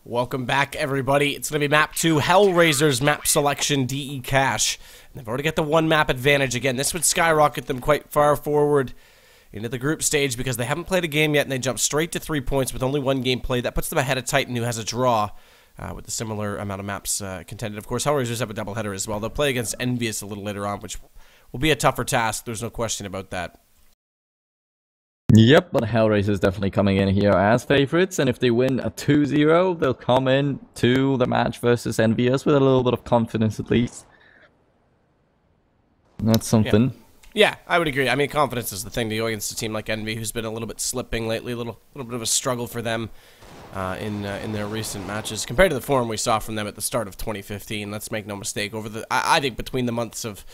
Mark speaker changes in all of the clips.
Speaker 1: Welcome back, everybody. It's going to be map 2, Hellraisers map selection, DE Cache. And they've already got the one map advantage. Again, this would skyrocket them quite far forward into the group stage because they haven't played a game yet, and they jump straight to 3 points with only one game played. That puts them ahead of Titan, who has a draw with a similar amount of maps contended. Of course, Hellraisers have a doubleheader as well. They'll play against Envious a little later on, which will be a tougher task. There's no question about that.
Speaker 2: Yep, but Hellraisers definitely coming in here as favorites, and if they win a 2-0, they'll come in to the match versus Envious with a little bit of confidence at least. That's something.
Speaker 1: Yeah, I would agree. I mean, confidence is the thing to go against a team like Envy, who's been a little bit slipping lately, a little bit of a struggle for them in their recent matches compared to the form we saw from them at the start of 2015. Let's make no mistake. I think between the months of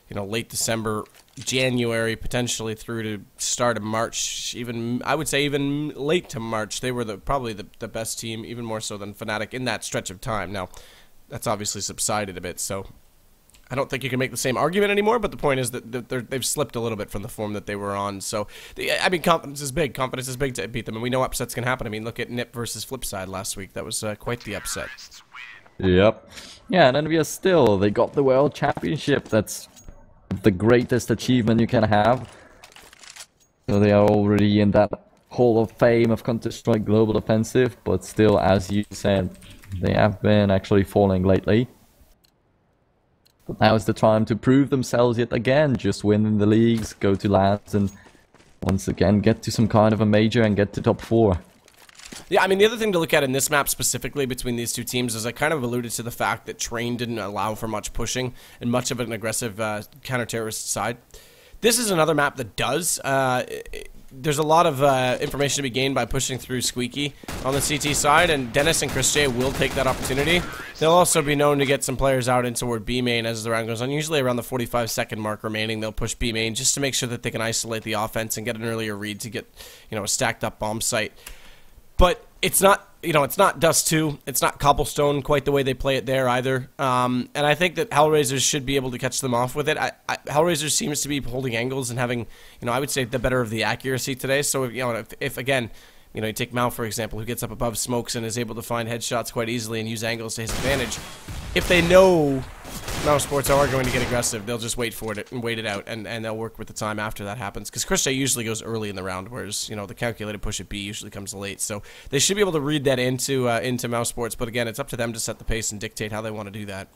Speaker 1: late December, January, potentially through to start of March, even I would say even late to March, they were probably the best team, even more so than Fnatic in that stretch of time. Now, that's obviously subsided a bit, so I don't think you can make the same argument anymore, but the point is that they've slipped a little bit from the form that they were on. So, I mean, confidence is big. Confidence is big to beat them, and we know upsets can happen. I mean, look at NiP versus Flipside last week. That was quite the upset.
Speaker 2: Yep. Yeah, and Envious still, they got the World Championship. That's the greatest achievement you can have. So they are already in that Hall of Fame of Counter-Strike Global Offensive, but still, as you said, they have been actually falling lately. But now is the time to prove themselves yet again, just win in the leagues, go to lands, and once again get to some kind of a major and get to top 4.
Speaker 1: Yeah, I mean, the other thing to look at in this map specifically between these two teams is I kind of alluded to the fact that Train didn't allow for much pushing and much of an aggressive counter-terrorist side. This is another map that does. There's a lot of information to be gained by pushing through Squeaky on the CT side, and Dennis and Chris J will take that opportunity. They'll also be known to get some players out into toward B main as the round goes on. Usually around the 45-second mark remaining, they'll push B main just to make sure that they can isolate the offense and get an earlier read to get, a stacked up bomb site. But it's not, it's not Dust 2. It's not Cobblestone quite the way they play it there either. And I think that Hellraisers should be able to catch them off with it. Hellraisers seems to be holding angles and having, I would say the better of the accuracy today. So, if again, you take Mao, for example, who gets up above smokes and is able to find headshots quite easily and use angles to his advantage. If they know mousesports are going to get aggressive, they'll just wait for it and wait it out, and they'll work with the time after that happens. Because Chris J usually goes early in the round, whereas, the calculated push at B usually comes late. So they should be able to read that into mousesports, but again, it's up to them to set the pace and dictate how they want to do that.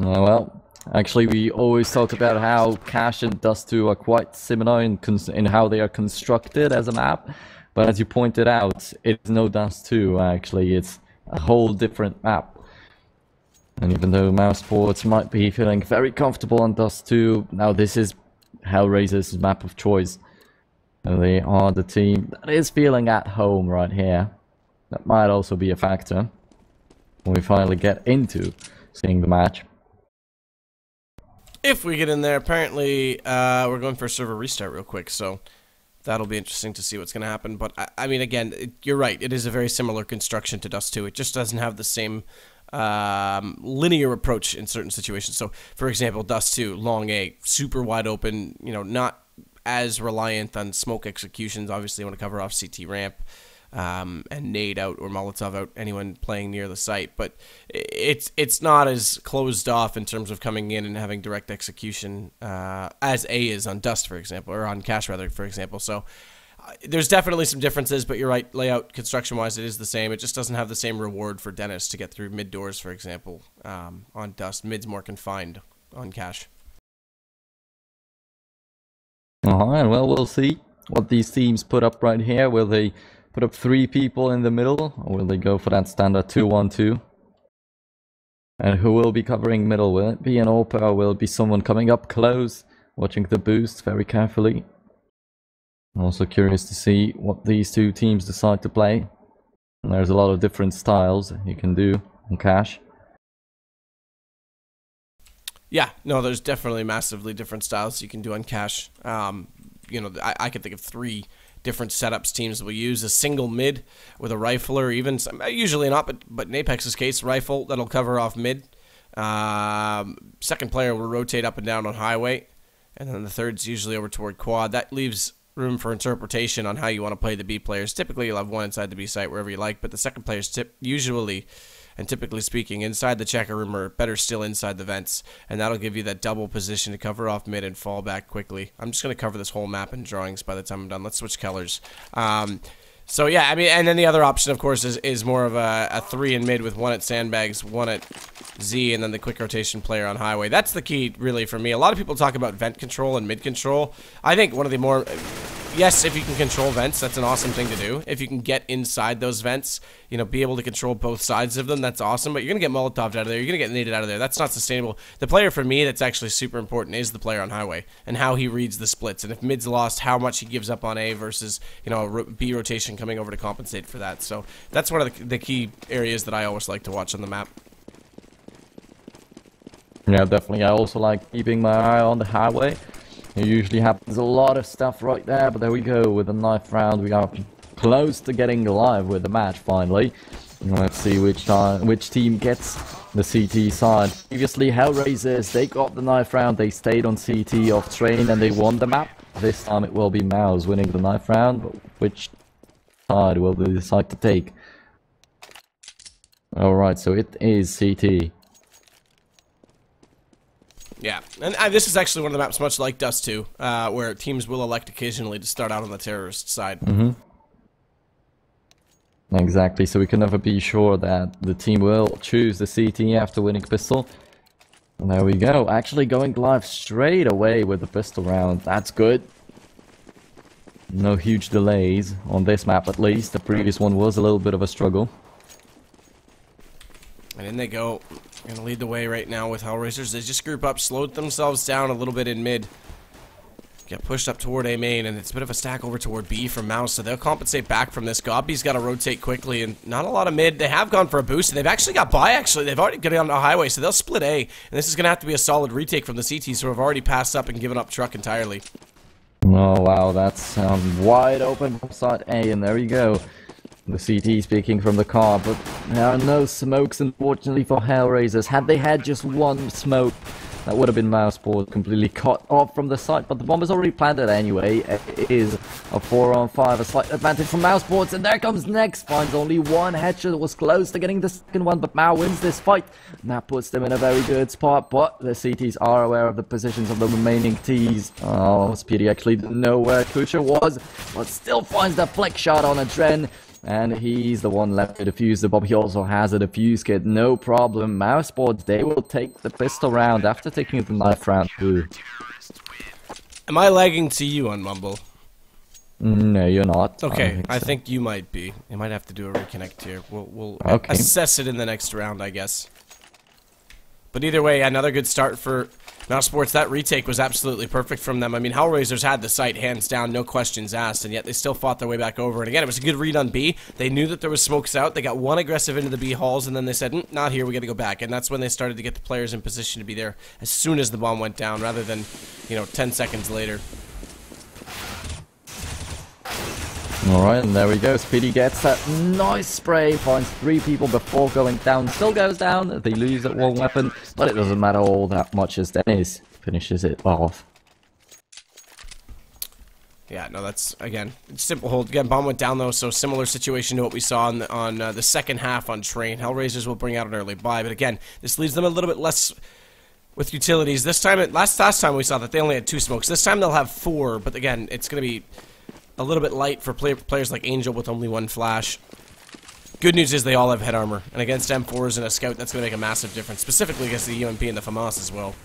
Speaker 2: Well, actually, we always talk about how Cash and Dust 2 are quite similar in how they are constructed as a map. But as you pointed out, it's no Dust 2, actually. It's a whole different map. And even though mousesports might be feeling very comfortable on Dust 2, now this is Hellraisers' map of choice. And they are the team that is feeling at home right here. That might also be a factor when we finally get into seeing the match.
Speaker 1: If we get in there, apparently we're going for a server restart real quick, so that'll be interesting to see what's going to happen. But, I mean, again, you're right. It is a very similar construction to Dust 2. It just doesn't have the same linear approach in certain situations. So, for example, Dust 2, long A, super wide open, you know, not as reliant on smoke executions. Obviously, you want to cover off CT ramp. And nade out or Molotov out anyone playing near the site, but it's not as closed off in terms of coming in and having direct execution as A is on Dust, for example, or on Cash rather, for example. So there's definitely some differences, but you're right, layout construction wise it is the same. It just doesn't have the same reward for Dennis to get through mid doors, for example, on Dust. Mid's more confined on Cash.
Speaker 2: Alright, well, we'll see what these teams put up right here. Will they put up 3 people in the middle, or will they go for that standard 2-1-2? And who will be covering middle? Will it be an AWP, or will it be someone coming up close, watching the boost very carefully? I'm also curious to see what these two teams decide to play. And there's a lot of different styles you can do on Cash.
Speaker 1: Yeah, no, there's definitely massively different styles you can do on Cash. You know, I can think of 3 different setups teams will use: a single mid with a rifle, or even usually not, but in Apex's case, rifle that'll cover off mid. Second player will rotate up and down on highway, and then the third's usually over toward quad. That leaves room for interpretation on how you want to play the B players. Typically, you'll have one inside the B site wherever you like, but the second players usually, and typically speaking, inside the checker room, or better still inside the vents, and that'll give you that double position to cover off mid and fall back quickly. I'm just going to cover this whole map in drawings by the time I'm done. Let's switch colors. So yeah, I mean, and then the other option, of course, is more of a 3 in mid with 1 at sandbags, 1 at Z, and then the quick rotation player on highway. That's the key, really, for me. A lot of people talk about vent control and mid control. I think one of the more... Yes, if you can control vents, that's an awesome thing to do. If you can get inside those vents, you know, be able to control both sides of them, that's awesome. But you're going to get Molotoved out of there. You're going to get naded out of there. That's not sustainable. The player, for me, that's actually super important is the player on highway and how he reads the splits. And if mid's lost, how much he gives up on A versus, you know, B rotation coming over to compensate for that. So that's one of the key areas that I always like to watch on the map.
Speaker 2: Yeah, definitely. I also like keeping my eye on the highway. It usually happens a lot of stuff right there, but there we go with a knife round. We are close to getting live with the match finally. Let's see which team gets the CT side. Previously, Hellraisers, they got the knife round. They stayed on CT off train and they won the map. This time it will be Mouse winning the knife round, but which side will they decide to take? Alright, so it is CT.
Speaker 1: Yeah, and this is actually one of the maps much like Dust 2, where teams will elect occasionally to start out on the terrorist side.
Speaker 2: Exactly, so we can never be sure that the team will choose the CT after winning pistol. And there we go, actually going live straight away with the pistol round. That's good. No huge delays on this map at least. The previous one was a little bit of a struggle.
Speaker 1: And in they go. Going to lead the way right now with Hellraisers. They just group up, slowed themselves down a little bit in mid. Get pushed up toward A main, and it's a bit of a stack over toward B from Mouse, so they'll compensate back from this. Gobby's got to rotate quickly, and not a lot of mid. They have gone for a boost, and they've actually got by, actually. They've already got on the highway, so they'll split A, and this is going to have to be a solid retake from the CTs, who have already passed up and given up truck entirely.
Speaker 2: Oh, wow, that's wide open from side A, and there you go. The CT speaking from the car, but there are no smokes, unfortunately, for Hellraisers. Had they had just one smoke, that would have been mousesports completely cut off from the site, but the bomb is already planted anyway. It is a 4-on-5, a slight advantage for mousesports, and there comes next. Finds only one headshot, was close to getting the second one, but Mao wins this fight, and that puts them in a very good spot, but the CTs are aware of the positions of the remaining Ts. Oh, Speedy actually didn't know where Kucher was, but still finds the flick shot on a Dren. And he's the one left to defuse the bomb. He also has a defuse kit, no problem. Mousesports, they will take the pistol round after taking the knife round too.
Speaker 1: Am I lagging to you on Mumble?
Speaker 2: No, you're not.
Speaker 1: Okay, I think you might be. You might have to do a reconnect here. We'll
Speaker 2: okay.
Speaker 1: Assess it in the next round, I guess. But either way, another good start for mousesports. That retake was absolutely perfect from them. I mean, Hellraisers had the site hands down, no questions asked, and yet they still fought their way back over. And again, it was a good read on B. They knew that there was smokes out. They got one aggressive into the B halls, and then they said, not here, we got to go back. And that's when they started to get the players in position to be there as soon as the bomb went down, rather than, 10 seconds later.
Speaker 2: Alright, and there we go. Speedy gets that nice spray, finds 3 people before going down. Still goes down. They lose that one weapon, but it doesn't matter all that much as Dennis finishes it off.
Speaker 1: Yeah, no, that's, again, simple hold. Again, bomb went down, though, so similar situation to what we saw on the second half on Train. Hellraisers will bring out an early buy, but again, this leaves them a little bit less with utilities. This time, last time we saw that they only had 2 smokes. This time they'll have 4, but again, it's going to be a little bit light for players like Angel with only 1 flash. Good news is they all have head armor, and against M4s and a scout, that's going to make a massive difference, specifically against the UMP and the FAMAS as well.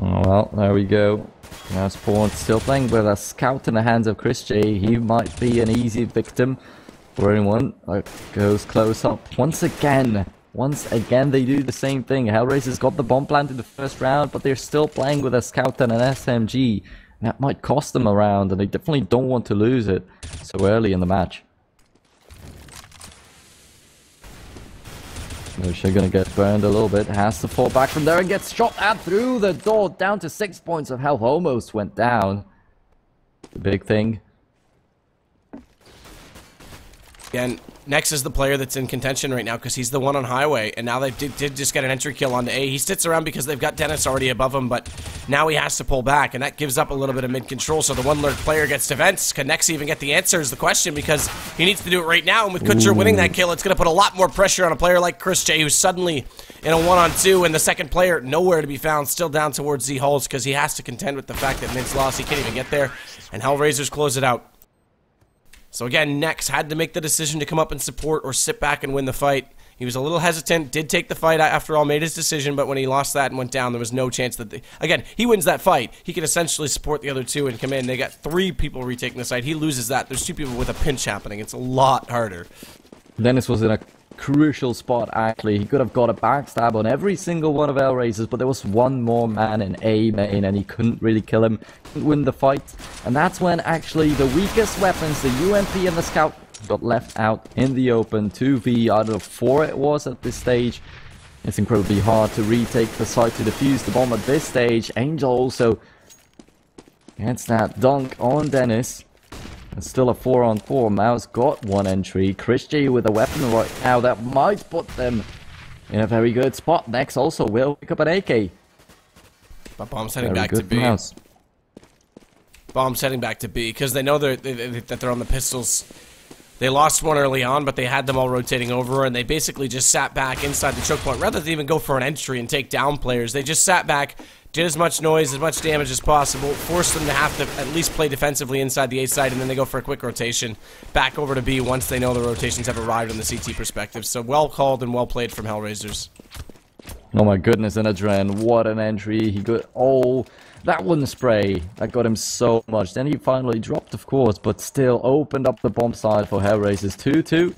Speaker 2: Oh, well, there we go. Mousesports still playing with a scout in the hands of Chris J. He might be an easy victim for anyone that goes close up. Once again, they do the same thing. Hellraisers got the bomb plant in the first round, but they're still playing with a scout and an SMG. That might cost them a round, and they definitely don't want to lose it so early in the match. They're gonna get burned a little bit. Has to fall back from there and gets shot at through the door. Down to 6 points of health. Almost went down. The big thing.
Speaker 1: Again, Nex is the player that's in contention right now because he's the one on highway, and now they did just get an entry kill onto A. He sits around because they've got Dennis already above him, but now he has to pull back, and that gives up a little bit of mid-control, so the one lurk player gets defense. Can Nex even get the answer is the question, because he needs to do it right now, and with Kutcher winning that kill, it's going to put a lot more pressure on a player like Chris J, who's suddenly in a 1-on-2, and the second player nowhere to be found, still down towards Z Hulls, because he has to contend with the fact that Mid's lost. He can't even get there, and Hellraisers close it out. So again, Nex had to make the decision to come up and support or sit back and win the fight. He was a little hesitant, did take the fight after all, made his decision, but when he lost that and went down, there was no chance that again, he wins that fight. He can essentially support the other 2 and come in. They got 3 people retaking the site. He loses that. There's 2 people with a pinch happening. It's a lot harder.
Speaker 2: Dennis was in a crucial spot, actually. He could have got a backstab on every single one of Hellraisers, but there was one more man in A main, and he couldn't really kill him, couldn't win the fight. And that's when, actually, the weakest weapons, the UMP and the Scout, got left out in the open. 2v out of 4 it was at this stage. It's incredibly hard to retake the site to defuse the bomb at this stage. Angel also gets that dunk on Dennis. It's still a 4-on-4. Mouse got 1 entry. Chris J with a weapon right now that might put them in a very good spot. Nex also will pick up an AK.
Speaker 1: But Bomb's heading back to B.
Speaker 2: Mouse.
Speaker 1: Bomb's heading back to B because they know that they're on the pistols. They lost one early on, but they had them all rotating over, and they basically just sat back inside the choke point. Rather than even go for an entry and take down players, they just sat back, did as much noise, as much damage as possible, forced them to have to at least play defensively inside the A side, and then they go for a quick rotation back over to B once they know the rotations have arrived in the CT perspective. So well called and well played from Hellraisers.
Speaker 2: Oh my goodness, and Adren, what an entry. He got that one spray that got him so much. Then he finally dropped, of course, but still opened up the bomb side for Hellraisers 2-2.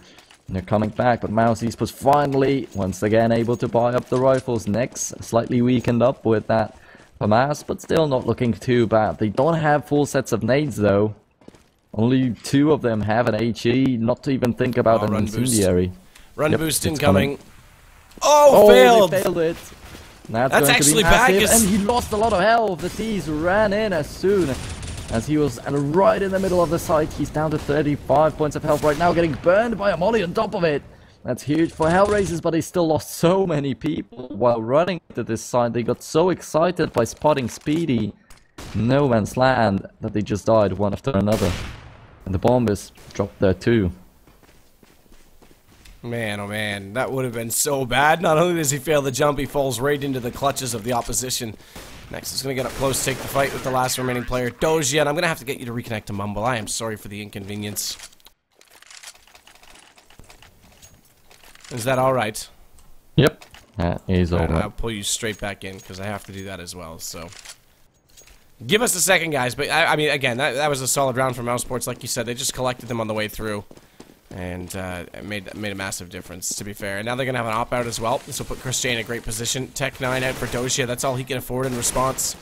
Speaker 2: And they're coming back, but Mouse was finally once again able to buy up the rifles. Nex slightly weakened up with that FAMAS, but still not looking too bad. They don't have full sets of nades though. Only 2 of them have an HE, not to even think about an incendiary.
Speaker 1: Run boost incoming. Oh, failed!
Speaker 2: They failed it.
Speaker 1: That's actually bad,
Speaker 2: and he lost a lot of health. The T's ran in as soon as he was right in the middle of the site. He's down to 35 points of health right now, getting burned by a molly on top of it. That's huge for Hellraisers, but they still lost so many people while running to this side. They got so excited by spotting Speedy no man's land that they just died one after another. And the bomb is dropped there too.
Speaker 1: Man, oh man, that would have been so bad. Not only does he fail the jump, he falls right into the clutches of the opposition. Next is going to get up close, take the fight with the last remaining player, Doji, and I'm going to have to get you to reconnect to Mumble. I am sorry for the inconvenience. Is that all right?
Speaker 2: Yep, that is all right.
Speaker 1: I'll pull you straight back in because I have to do that as well. So, give us a second, guys. But I mean, again, that was a solid round for mousesports. Like you said, they just collected them on the way through, and it made a massive difference. To be fair, and now they're gonna have an op out as well. This will put Chris J in a great position. Tech 9 out for Dosia. That's all he can afford in response.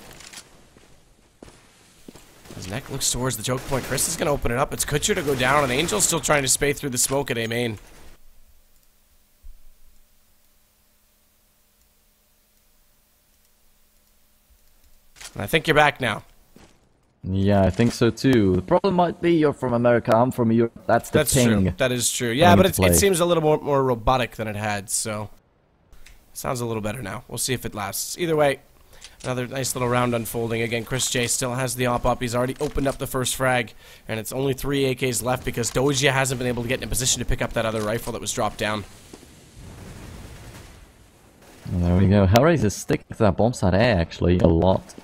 Speaker 1: His neck looks towards the choke point. Chris is gonna open it up. It's Kutcher to go down, and Angel's still trying to spay through the smoke at A main. I think you're back now.
Speaker 2: Yeah, I think so too. The problem might be you're from America, I'm from Europe. That's the ping.
Speaker 1: True. That is true. Yeah, but it seems a little more robotic than it had, so... Sounds a little better now. We'll see if it lasts. Either way, another nice little round unfolding. Again, Chris J still has the op up. He's already opened up the first frag, and it's only 3 AKs left because Doja hasn't been able to get in a position to pick up that other rifle that was dropped down.
Speaker 2: And there we go. Hellraisers stick to that bomb site A actually a lot.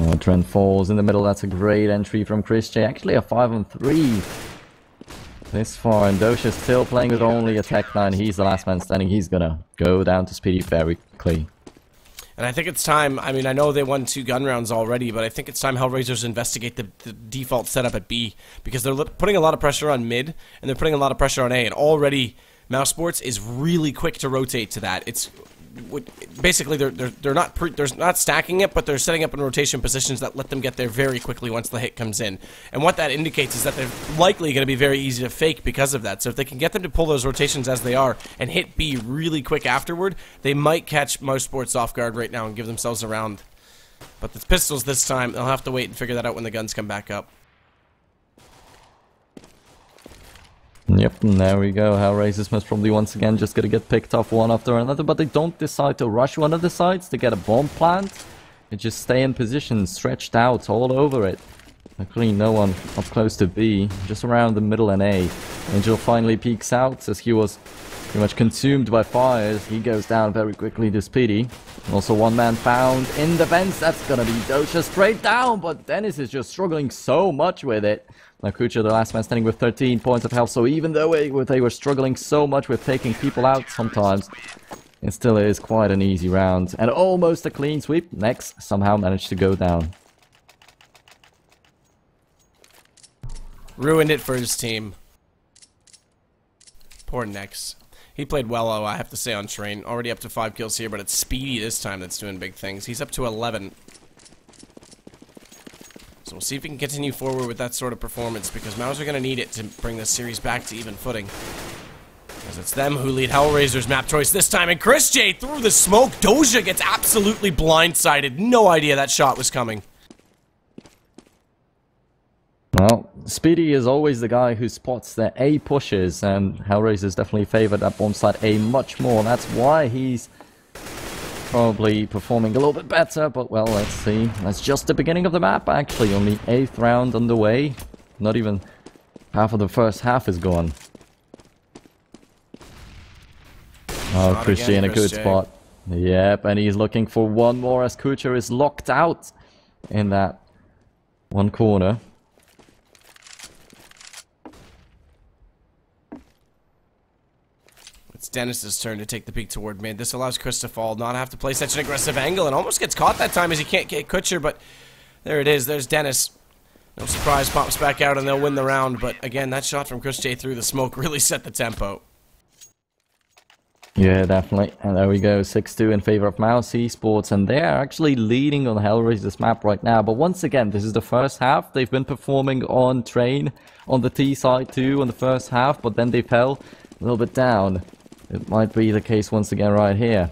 Speaker 2: Oh, Trent falls in the middle. That's a great entry from Chris J. Actually a 5-on-3 this far, and Dosha's still playing with only a Tech 9. He's the last man standing. He's gonna go down to Speedy very quickly.
Speaker 1: And I think it's time. I mean, I know they won 2 gun rounds already, but I think it's time Hellraisers investigate the default setup at B, because they're putting a lot of pressure on mid, and they're putting a lot of pressure on A, and already mousesports is really quick to rotate to that. It's basically they're not stacking it, but they're setting up in rotation positions that let them get there very quickly once the hit comes in. And what that indicates is that they're likely going to be very easy to fake because of that. So if they can get them to pull those rotations as they are and hit B really quick afterward, they might catch mousesports off guard right now and give themselves a round. But the pistols this time, they'll have to wait and figure that out when the guns come back up.
Speaker 2: Yep, and there we go. Hellraisers must probably once again just gonna get picked off one after another, but they don't decide to rush one of the sides to get a bomb plant. They just stay in position, stretched out all over it. Luckily no one up close to B, just around the middle and A. Angel finally peeks out as he was pretty much consumed by fires. He goes down very quickly to Speedy. Also one man found in the vents. That's gonna be Dosha straight down, but Dennis is just struggling so much with it. Nakucha, the last man standing with 13 points of health, so even though they were struggling so much with taking people out sometimes, it still is quite an easy round. And almost a clean sweep. Next somehow managed to go down.
Speaker 1: Ruined it for his team. Poor Nex. He played well, I have to say, on Train. Already up to 5 kills here, but it's Speedy this time that's doing big things. He's up to 11. So we'll see if we can continue forward with that sort of performance, because Mouse are going to need it to bring this series back to even footing. Because it's them who lead Hellraisers map choice this time, and Chris J through the smoke. Doja gets absolutely blindsided. No idea that shot was coming.
Speaker 2: Well, Speedy is always the guy who spots the A pushes, and Hellraisers definitely favor that bomb site A much more. That's why he's probably performing a little bit better, but well, let's see. That's just the beginning of the map, actually. Only 8th round underway. Not even half of the first half is gone. Oh, Chris J in a good spot. Yep, and he's looking for one more as Kucher is locked out in that one corner.
Speaker 1: It's Dennis's turn to take the peek toward mid. This allows Chris to fall, not have to play such an aggressive angle, and almost gets caught that time as he can't get Kutcher, but there it is. There's Dennis. No surprise, pops back out and they'll win the round, but again, that shot from Chris J through the smoke really set the tempo.
Speaker 2: Yeah, definitely. And there we go, 6-2 in favor of mousesports, and they are actually leading on Hellraisers map right now. But once again, this is the first half. They've been performing on Train on the T side too in the first half, but then they fell a little bit down. It might be the case once again right here.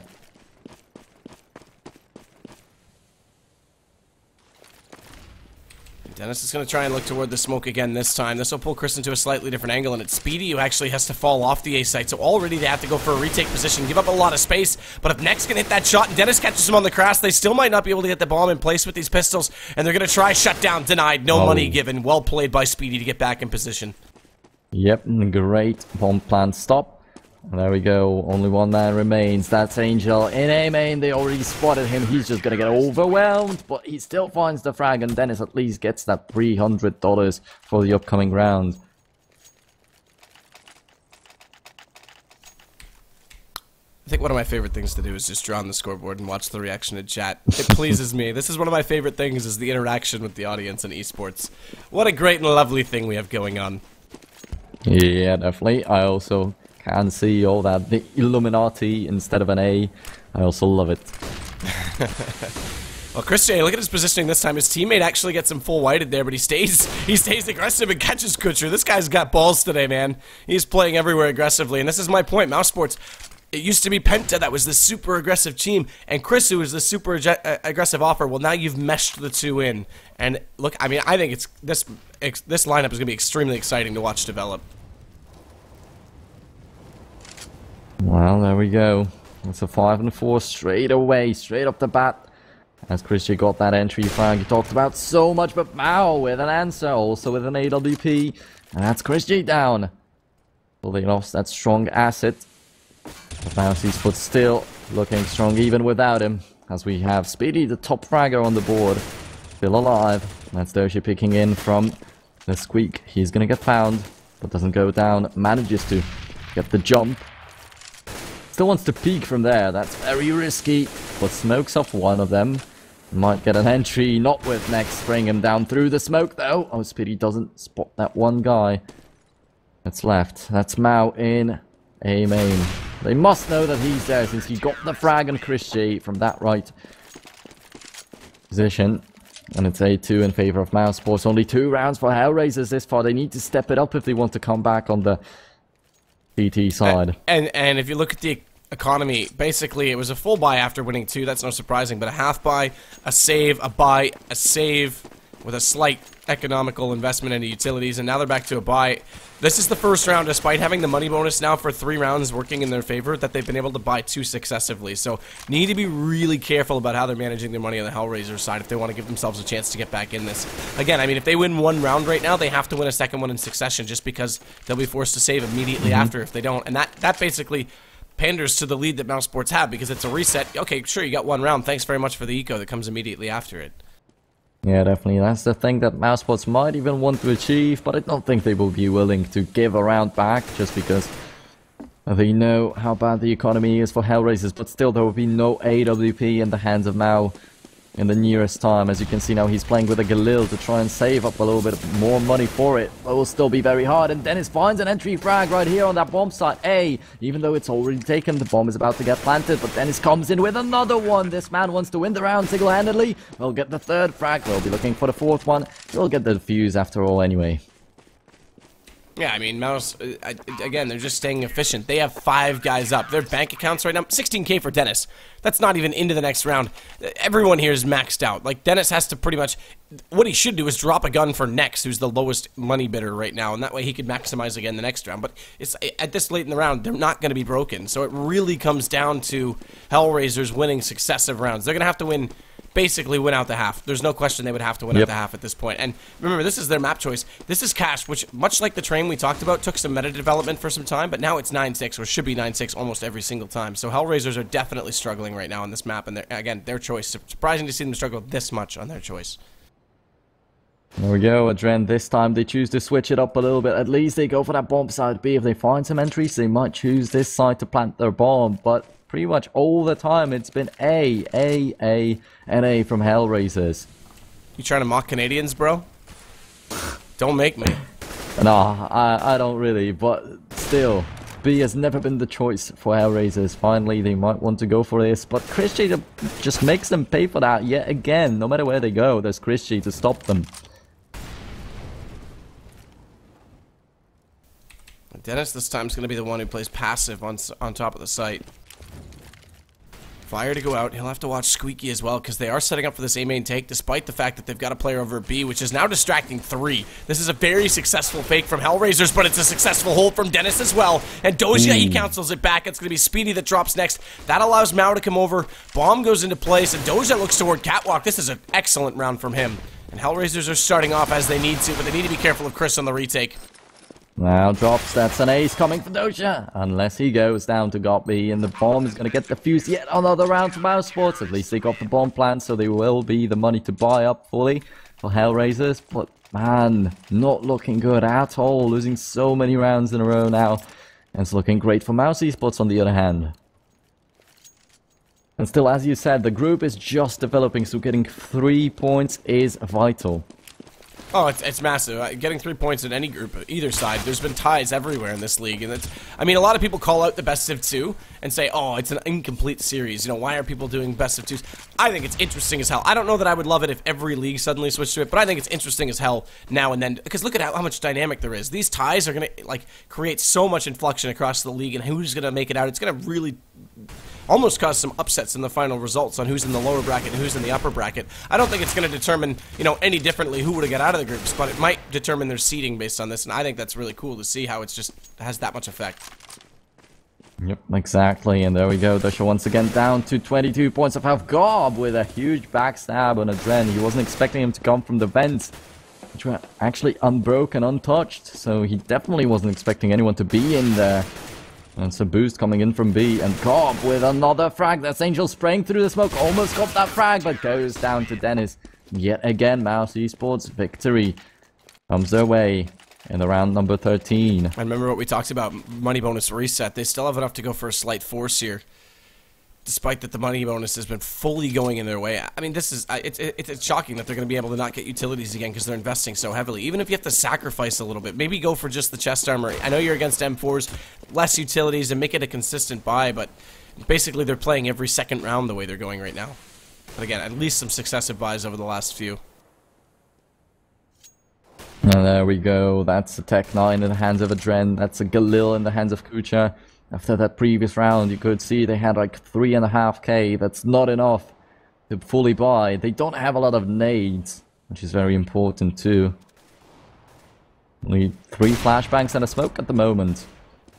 Speaker 1: Dennis is going to try and look toward the smoke again this time. This will pull Chris into a slightly different angle, and it's Speedy who actually has to fall off the A site. So already they have to go for a retake position, give up a lot of space. But if Nex can hit that shot and Dennis catches him on the crash, they still might not be able to get the bomb in place with these pistols. And they're going to try shutdown, denied, no money given. Well played by Speedy to get back in position.
Speaker 2: Yep, great bomb plant stop. There we go, only one man remains. That's Angel in A main. They already spotted him. He's just gonna get overwhelmed, but he still finds the frag, and Dennis at least gets that $300 for the upcoming round.
Speaker 1: I think one of my favorite things to do is just draw on the scoreboard and watch the reaction in chat. It pleases me. This is one of my favorite things, is the interaction with the audience in esports. What a great and lovely thing we have going on.
Speaker 2: Yeah, definitely. I also can see all that, the Illuminati instead of an A. I also love it.
Speaker 1: Well, Christian, look at his positioning this time. His teammate actually gets him full whited there, but he stays aggressive and catches Kutcher. This guy's got balls today, man. He's playing everywhere aggressively, and this is my point. mousesports, it used to be Penta that was the super aggressive team, and Chris, who was the super aggressive offer. Well, now you've meshed the two in, and look, I mean, I think it's this lineup is going to be extremely exciting to watch develop.
Speaker 2: Well, there we go. It's a 5 and 4 straight away, straight up the bat. As Christian got that entry flag he talked about so much, but Mao with an answer, also with an AWP. And that's Christian down. Well, they lost that strong asset. But mousesports still looking strong even without him. As we have Speedy, the top fragger on the board, still alive. That's Doshi picking in from the squeak. He's gonna get found, but doesn't go down. Manages to get the jump. Still wants to peek from there. That's very risky, but smokes off one of them. Might get an entry, not with next. Bring him down through the smoke though. Oh, Speedy doesn't spot that one guy that's left. That's Mao in A main. They must know that he's there since he got the frag on Christie from that right position. And it's A2 in favor of mousesports. Only 2 rounds for Hellraisers this far. They need to step it up if they want to come back on the CT side.
Speaker 1: And if you look at the economy, basically it was a full buy after winning 2. That's no surprising, but a half buy, a save, a buy, a save with a slight economical investment into utilities, and now they're back to a buy. This is the first round, despite having the money bonus now for 3 rounds working in their favor, that they've been able to buy 2 successively. So need to be really careful about how they're managing their money on the Hellraisers side if they want to give themselves a chance to get back in this. Again, I mean, if they win 1 round right now, they have to win a second one in succession, just because they'll be forced to save immediately after if they don't. And that basically panders to the lead that mousesports have, because it's a reset. Okay, sure, you got 1 round. Thanks very much for the eco that comes immediately after it.
Speaker 2: Yeah, definitely. That's the thing that mousesports might even want to achieve, but I don't think they will be willing to give a round back just because they know how bad the economy is for Hellraisers. But still, there will be no AWP in the hands of Mao in the nearest time. As you can see now, he's playing with a Galil to try and save up a little bit more money for it. But it will still be very hard. And Dennis finds an entry frag right here on that bomb site. Even though it's already taken, the bomb is about to get planted. But Dennis comes in with another one. This man wants to win the round single-handedly. We'll get the 3rd frag. We'll be looking for the 4th one. He'll get the defuse after all anyway.
Speaker 1: Yeah, I mean, Mouse, again, they're just staying efficient. They have 5 guys up. Their bank accounts right now, 16K for Dennis. That's not even into the next round. Everyone here is maxed out. Like, Dennis has to pretty much, what he should do is drop a gun for Next, who's the lowest money bidder right now, and that way he could maximize again the next round. But it's at this late in the round, they're not going to be broken. So it really comes down to Hellraisers winning successive rounds. They're going to have to basically win out the half. There's no question they would have to win out the half at this point. And remember, this is their map choice. This is Cash, which, much like the train we talked about, took some meta development for some time, but now it's 9-6, or should be 9-6 almost every single time. So Hellraisers are definitely struggling right now on this map, and again, their choice. Surprising to see them struggle this much on their choice.
Speaker 2: There we go, Adren. This time they choose to switch it up a little bit. At least they go for that bomb side B. If they find some entries, they might choose this side to plant their bomb, but pretty much all the time it's been A, and A from Hellraisers.
Speaker 1: You trying to mock Canadians, bro? Don't make me.
Speaker 2: No, I don't really, but still, B has never been the choice for Hellraisers. Finally, they might want to go for this, but Christie just makes them pay for that yet again. No matter where they go, there's Christie to stop them.
Speaker 1: Dennis this time is going to be the one who plays passive on top of the site. Fire to go out. He'll have to watch Squeaky as well, because they are setting up for this A main take, despite the fact that they've got a player over B, which is now distracting 3. This is a very successful fake from Hellraisers, but it's a successful hold from Dennis as well. And Doja, he cancels it back. It's going to be Speedy that drops next. That allows Mao to come over. Bomb goes into place, and Doja looks toward Catwalk. This is an excellent round from him. And Hellraisers are starting off as they need to, but they need to be careful of Chris on the retake.
Speaker 2: Now drops, that's an ace coming for Doja. Unless he goes down to Gottby, and the bomb is going to get defused. Yet another round for mousesports. At least they got the bomb plant, so they will be the money to buy up fully for Hellraisers. But man, not looking good at all. Losing so many rounds in a row now. And it's looking great for mousesports on the other hand. And still, as you said, the group is just developing, so getting 3 points is vital.
Speaker 1: Oh, it's massive. Getting 3 points in any group, either side. There's been ties everywhere in this league, and it's. I mean, a lot of people call out the best of 2 and say, "Oh, it's an incomplete series." You know, why are people doing best of 2s? I think it's interesting as hell. I don't know that I would love it if every league suddenly switched to it, but I think it's interesting as hell now and then because look at how much dynamic there is. These ties are gonna create so much inflection across the league, and who's gonna make it out? It's gonna really almost cause some upsets in the final results on who's in the lower bracket and who's in the upper bracket. I don't think it's going to determine, you know, any differently who would get out of the groups, but it might determine their seeding based on this, and I think that's really cool to see how it's just has that much effect.
Speaker 2: Yep, exactly, and there we go. Dusha once again down to 22 points of health. Gob with a huge backstab on Adren. He wasn't expecting him to come from the vents, which were actually unbroken, untouched, so he definitely wasn't expecting anyone to be in there. And it's a boost coming in from B, and Cobb with another frag. That's Angel spraying through the smoke, almost got that frag, but goes down to Dennis. Yet again, mousesports victory comes their way in the round number 13.
Speaker 1: I remember what we talked about, money bonus reset. They still have enough to go for a slight force here, despite that the money bonus has been fully going in their way. I mean, this is it's shocking that they're going to be able to not get utilities again because they're investing so heavily. Even if you have to sacrifice a little bit, maybe go for just the chest armor. I know you're against M4s, less utilities, and make it a consistent buy, but basically they're playing every second round the way they're going right now. But again, at least some successive buys over the last few.
Speaker 2: And there we go. That's a Tech 9 in the hands of Adren. That's a Galil in the hands of Kucha. After that previous round, you could see they had like 3.5k. That's not enough to fully buy. They don't have a lot of nades, which is very important too. Only 3 flashbangs and a smoke at the moment.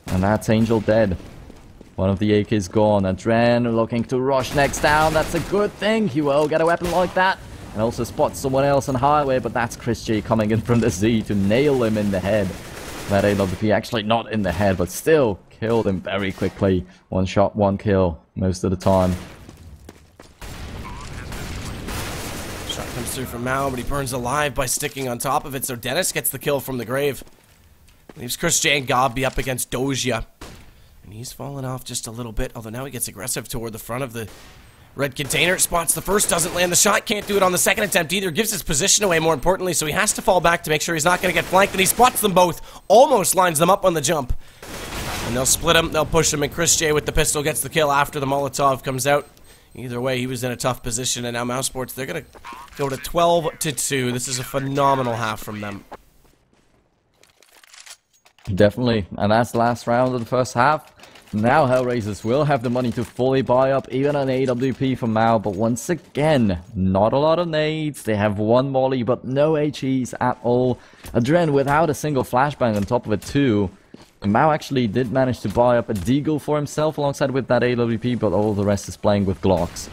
Speaker 2: And that's Angel dead. One of the AKs gone. Adren looking to rush next down. That's a good thing. He will get a weapon like that. And also spot someone else on highway, but that's Chris J coming in from the Z to nail him in the head. That AWP actually not in the head, but still killed him very quickly. 1 shot, 1 kill most of the time.
Speaker 1: Shot comes through from Mao, but he burns alive by sticking on top of it, so Dennis gets the kill from the grave. Leaves Chris J and Gob be up against Dojia. And he's fallen off just a little bit, although now he gets aggressive toward the front of the red container. Spots the first, doesn't land the shot, can't do it on the second attempt either. Gives his position away, more importantly, so he has to fall back to make sure he's not going to get flanked, and he spots them both. Almost lines them up on the jump. And they'll split him, they'll push him, and Chris J with the pistol gets the kill after the Molotov comes out. Either way, he was in a tough position, and now mousesports, they're going to go to 12-2. This is a phenomenal half from them.
Speaker 2: Definitely, and that's the last round of the first half. Now Hellraisers will have the money to fully buy up even an AWP from Mao, but once again, not a lot of nades. They have 1 molly, but no HEs at all. Adren without a single flashbang on top of it too. Mao actually did manage to buy up a deagle for himself alongside with that AWP, but all the rest is playing with Glocks.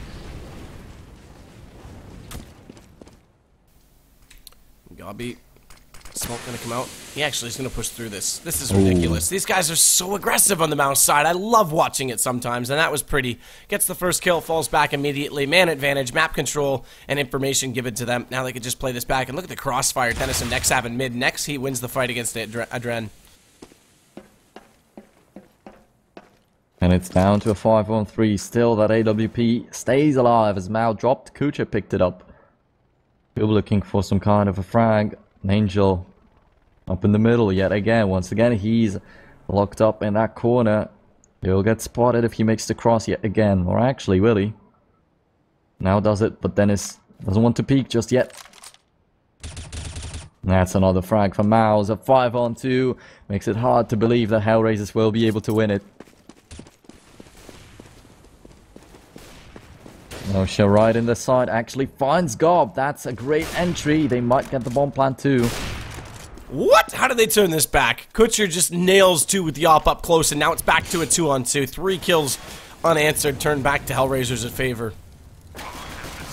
Speaker 1: Gobby. Smoke gonna come out. He actually is gonna push through this. This is ridiculous. These guys are so aggressive on the mouse side. I love watching it sometimes, and that was pretty. Gets the first kill, falls back immediately. Man advantage, map control, and information given to them. Now they can just play this back. And look at the crossfire Dennis and Nex have in mid. Nex, he wins the fight against Adren.
Speaker 2: And it's down to a 5-on-3. Still, that AWP stays alive as Mao dropped. Kucha picked it up. Still looking for some kind of a frag. Angel up in the middle yet again. Once again, he's locked up in that corner. He'll get spotted if he makes the cross yet again. Or actually, will he? Now does it, but Dennis doesn't want to peek just yet. That's another frag for Mao's. A 5-on-2. Makes it hard to believe that Hellraisers will be able to win it. Osha right in the side actually finds Gob. That's a great entry. They might get the bomb plant too.
Speaker 1: What? How did they turn this back? Kutcher just nails 2 with the op up close, and now it's back to a 2-on-2. 3 kills unanswered, turned back to Hellraisers' favor.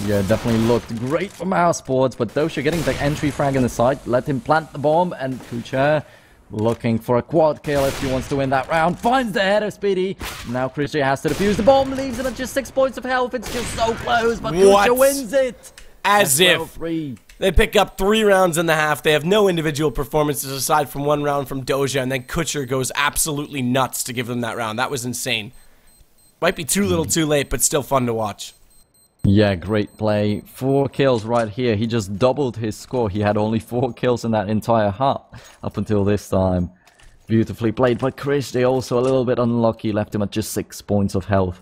Speaker 2: Yeah, definitely looked great for mousesports, but Dosha getting the entry frag in the side. Let him plant the bomb, and Kucha looking for a quad kill if he wants to win that round. Finds the head of Speedy. Now Chris J has to defuse the bomb, leaves it at just 6 points of health. It's just so close, but Kucha wins it.
Speaker 1: As if they pick up 3 rounds in the half. They have no individual performances aside from 1 round from Doja, and then Kutcher goes absolutely nuts to give them that round. That was insane. Might be too little too late, but still fun to watch.
Speaker 2: Yeah, great play. 4 kills right here. He just doubled his score. He had only 4 kills in that entire half up until this time. Beautifully played by Chris. They also a little bit unlucky. Left him at just 6 points of health.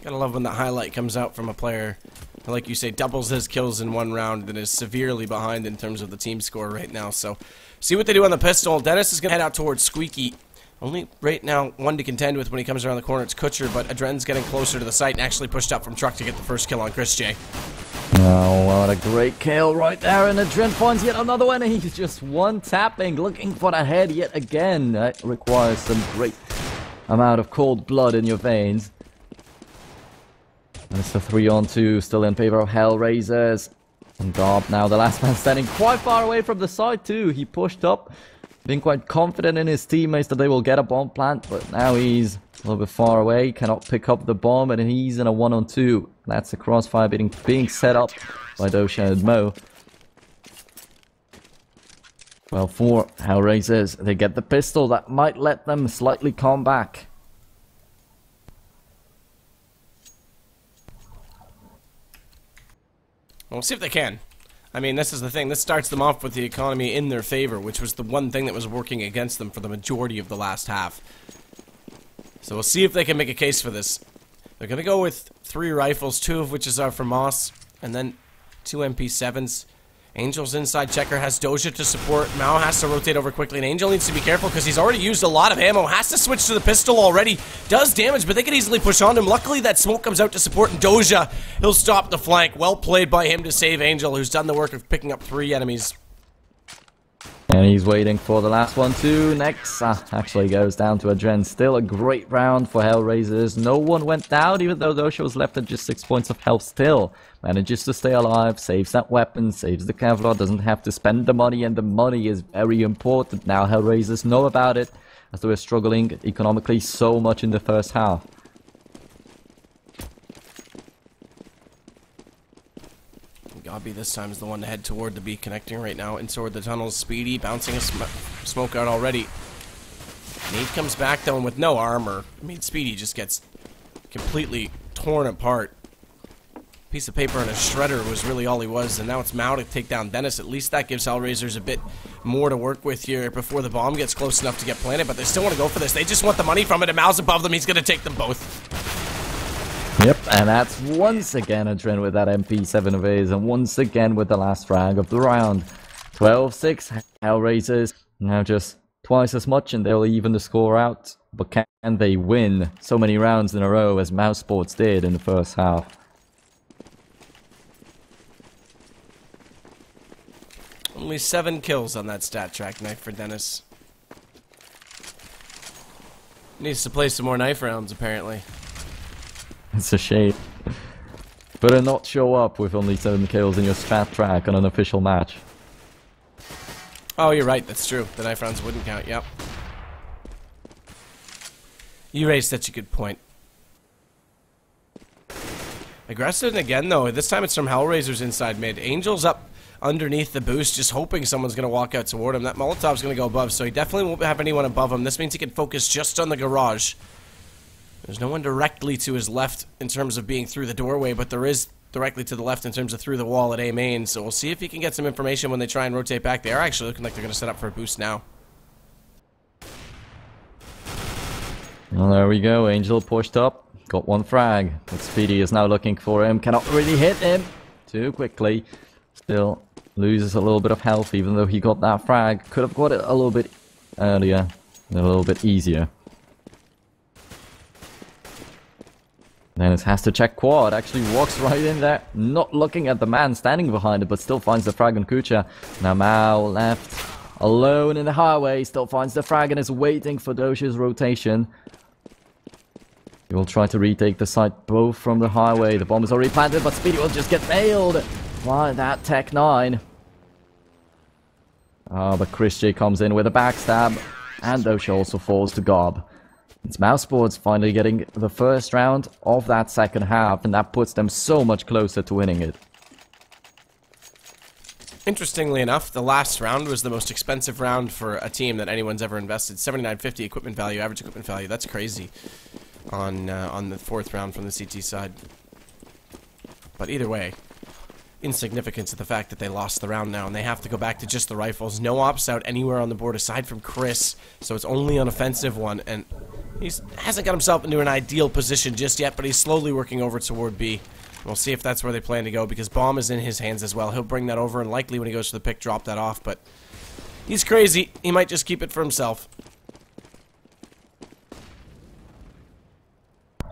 Speaker 1: Gotta love when that highlight comes out from a player, like you say, doubles his kills in one round and is severely behind in terms of the team score right now. So, see what they do on the pistol. Dennis is gonna head out towards Squeaky. Only right now one to contend with when he comes around the corner. It's Kutcher, but Adren's getting closer to the site and actually pushed up from truck to get the first kill on Chris J.
Speaker 2: Oh, what a great kill right there, and Adren finds yet another one. He's just one tapping, looking for the head yet again. That requires some great amount of cold blood in your veins. And it's a 3-on-2, still in favor of Hellraisers. And Gob now the last man standing quite far away from the side too. He pushed up, being quite confident in his teammates that they will get a bomb plant, but now he's a little bit far away, cannot pick up the bomb, and he's in a 1-on-2. That's the crossfire being set up by Dosha and Mo. Well, for Hellraisers, they get the pistol that might let them slightly come back.
Speaker 1: We'll see if they can. I mean, this is the thing. This starts them off with the economy in their favor, which was the one thing that was working against them for the majority of the last half. So we'll see if they can make a case for this. They're going to go with 3 rifles, 2 of which are for Moss, and then 2 MP7s. Angel's inside checker, has Doja to support. Mao has to rotate over quickly, and Angel needs to be careful because he's already used a lot of ammo. Has to switch to the pistol already. Does damage, but they can easily push on him. Luckily, that smoke comes out to support Doja. He'll stop the flank. Well played by him to save Angel, who's done the work of picking up 3 enemies.
Speaker 2: And he's waiting for the last one too. Next, actually goes down to Adren. Still a great round for Hellraisers. No one went down, even though Dosha was left at just 6 points of health still. Manages to stay alive, saves that weapon, saves the Kevlar, doesn't have to spend the money, and the money is very important. Now Hellraisers know about it, as they were struggling economically so much in the first half.
Speaker 1: Gobby this time is the one to head toward the B, connecting right now and toward the tunnels. Speedy bouncing a smoke out already. Nate comes back though, and with no armor. I mean, Speedy just gets completely torn apart. Piece of paper and a shredder was really all he was, and now it's Mao to take down Dennis. At least that gives Hellraisers a bit more to work with here before the bomb gets close enough to get planted, but they still want to go for this. They just want the money from it, and Mao's above them. He's going to take them both.
Speaker 2: Yep, and that's once again Adren with that MP7 of his, and once again with the last frag of the round. 12-6, Hellraisers now just twice as much, and they'll even the score out. But can they win so many rounds in a row as Mousesports did in the first half?
Speaker 1: Only 7 kills on that stat track knife for Dennis. Needs to play some more knife rounds, apparently.
Speaker 2: It's a shame. Better not show up with only 7 kills in your strat track on an official match.
Speaker 1: Oh, you're right. That's true. The knife rounds wouldn't count. Yep. You raised such a good point. Aggressive again, though. This time it's from Hellraisers inside mid. Angel's up underneath the boost, just hoping someone's going to walk out toward him. That Molotov's going to go above, so he definitely won't have anyone above him. This means he can focus just on the garage. There's no one directly to his left in terms of being through the doorway, but there is directly to the left in terms of through the wall at A main. So we'll see if he can get some information when they try and rotate back. They are actually looking like they're going to set up for a boost now.
Speaker 2: Well, there we go. Angel pushed up, got 1 frag, but Speedy is now looking for him. Cannot really hit him too quickly. Still loses a little bit of health, even though he got that frag. Could have got it a little bit earlier, a little bit easier. Dennis has to check quad, actually walks right in there, not looking at the man standing behind it, but still finds the frag on Kucha. Now Mao left alone in the highway, still finds the frag and is waiting for Dosha's rotation. He will try to retake the site both from the highway. The bomb is already planted, but Speedy will just get nailed by that Tech 9. But Chris J comes in with a backstab, and Dosha also falls to Gob. It's Mousesports finally getting the first round of that second half, and that puts them so much closer to winning it.
Speaker 1: Interestingly enough, the last round was the most expensive round for a team that anyone's ever invested. 79.50 equipment value, average equipment value. That's crazy on the 4th round from the CT side. But either way, insignificant to the fact that they lost the round now, and they have to go back to just the rifles. No ops out anywhere on the board aside from Chris, so it's only an offensive one, and he hasn't got himself into an ideal position just yet, but he's slowly working over toward B. We'll see if that's where they plan to go, because bomb is in his hands as well. He'll bring that over, and likely when he goes to the pick, drop that off, but he's crazy. He might just keep it for himself.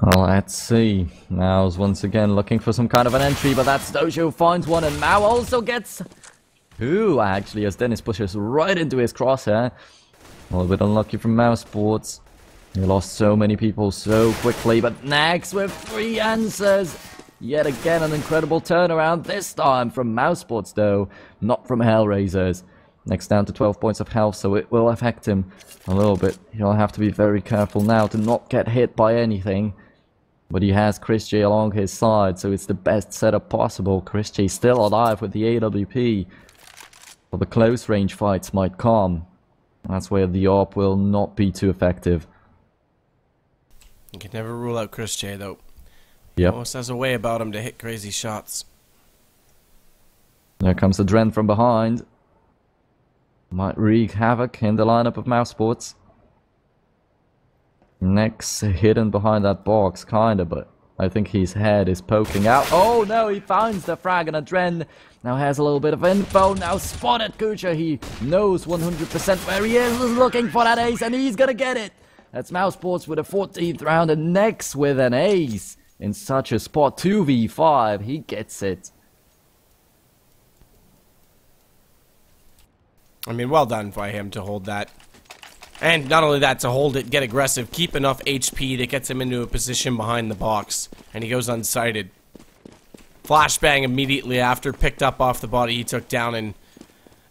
Speaker 2: Well, let's see. Mao's once again looking for some kind of an entry, but that's Dojo finds one, and Mao also gets two, actually, as Dennis pushes right into his crosshair. A little bit unlucky from mousesports. He lost so many people so quickly, but Nax with 3 answers. Yet again, an incredible turnaround, this time from mousesports though, not from Hellraisers. Next down to 12 points of health, so it will affect him a little bit. He'll have to be very careful now to not get hit by anything. But he has Chris J along his side, so it's the best setup possible. Chris J still alive with the AWP. But the close range fights might come. That's where the AWP will not be too effective.
Speaker 1: You can never rule out Chris J though.
Speaker 2: Yep.
Speaker 1: Almost has a way about him to hit crazy shots.
Speaker 2: There comes the Dren from behind. Might wreak havoc in the lineup of mousesports. Next, hidden behind that box, kinda, but I think his head is poking out. Oh no, he finds the frag, and a Dren now has a little bit of info. Now spotted Kucha. He knows 100% where he is looking for that ace, and he's gonna get it. That's mousesports with a 14th round, and Next with an ace. In such a spot, 2v5, he gets it.
Speaker 1: I mean, well done by him to hold that. And not only that, to hold it, get aggressive, keep enough HP that gets him into a position behind the box. And he goes unsighted. Flashbang immediately after, picked up off the body he took down, and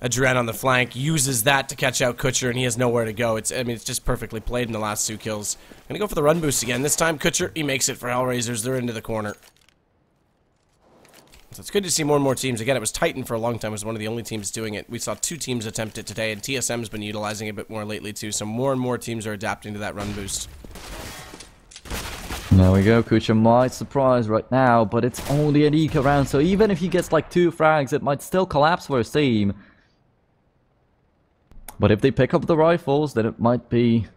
Speaker 1: Adren on the flank uses that to catch out Kutcher, and he has nowhere to go. I mean, it's just perfectly played in the last 2 kills. Gonna go for the run boost again. This time, Kutcher, he makes it for Hellraisers. They're into the corner. So it's good to see more and more teams. Again, it was Titan for a long time. It was one of the only teams doing it. We saw 2 teams attempt it today, and TSM's been utilizing it a bit more lately, too. So more and more teams are adapting to that run boost.
Speaker 2: There we go. Kucha might surprise right now, but it's only an eco round, so even if he gets like 2 frags, it might still collapse for his team. But if they pick up the rifles, then it might be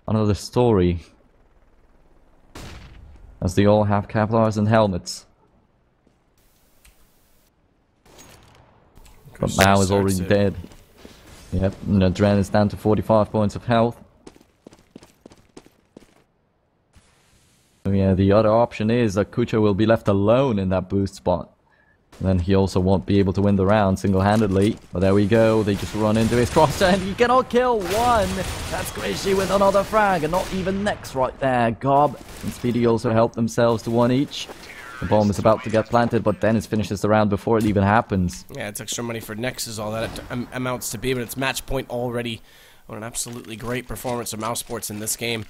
Speaker 2: another story. As they all have Kevlars and helmets. But Mao is already dead. Yep, and Adren is down to 45 points of health. So yeah, the other option is that Kucha will be left alone in that boost spot. Then he also won't be able to win the round single-handedly. But there we go, they just run into his crosshair and he cannot kill one! That's Grishy with another frag, and not even Next right there. Gob and Speedy also help themselves to 1 each. The bomb is about to get planted, but Dennis finishes the round before it even happens.
Speaker 1: Yeah, it's extra money for Next is all that it amounts to be, but it's match point already. What an absolutely great performance of mousesports in this game.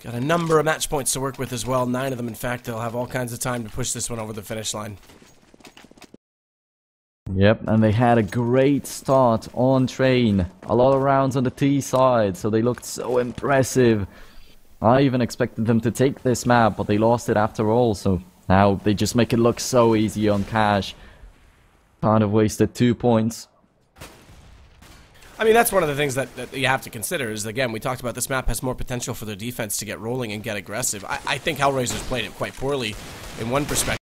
Speaker 1: Got a number of match points to work with as well. 9 of them, in fact. They'll have all kinds of time to push this one over the finish line.
Speaker 2: Yep, and they had a great start on train. A lot of rounds on the T side, so they looked so impressive. I even expected them to take this map, but they lost it after all, so now they just make it look so easy on cash. Kind of wasted 2 points.
Speaker 1: I mean, that's one of the things that you have to consider is, again, we talked about this map has more potential for their defense to get rolling and get aggressive. I think Hellraisers played it quite poorly in one perspective.